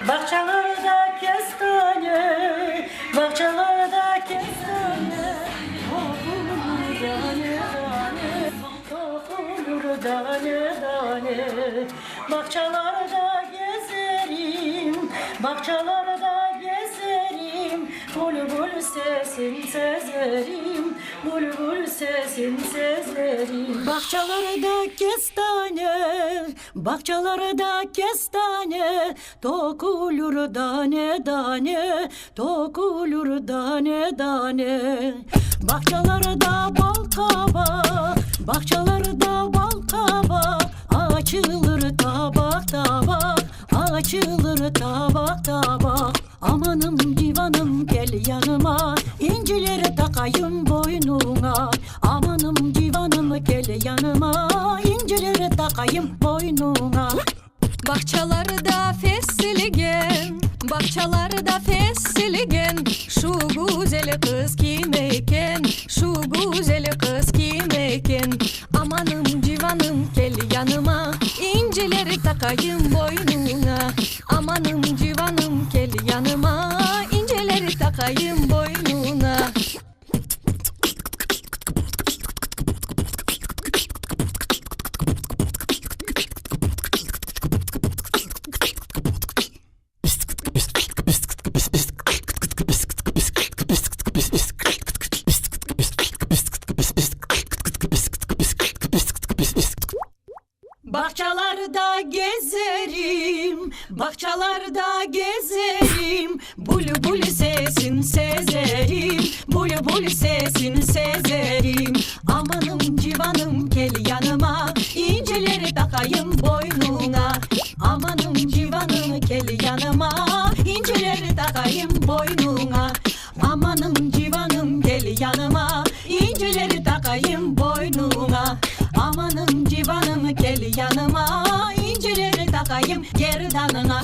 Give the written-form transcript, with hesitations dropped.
Bahçelerde kestane, bahçelerde kestane, tohumur tane tane, tohumur tane tane. Bahçelerde gezerim, bahçelerde gezerim, bulbul sesin sezerim, bulbul sesin sezerim. Bahçelerde kestane, bahçelerde kestane, dokulur tane tane, dokulur tane tane. Bahçelerde bal kabak, bahçelerde bal kabak, açılır tabak tabak, açılır tabak tabak. Amanım divanım gel yanıma, incileri takayım boynuna. Amanım divanım gel yanıma, incileri takayım boynuna. Bahçelerde fesligen, bahçelerde fesligen, şu güzel kız kim eken, şu güzel kız kim eken. Amanım civanım gel yanıma, incileri takayım boynuna. Amanım civanım gel yanıma, incileri takayım boynuna. Bahçelerde gezerim, bahçelerde gezerim, bulbul sesin sezerim, bulbul sesin sezerim. Amanım civanım gel yanıma, incileri takayım boynuna. Amanım civanım gel yanıma, incileri takayım boynuna. Amanım civanım gel yanıma, incileri takayım boynuna. Amanım civanım gel yanıma, incileri takayım gerdanına.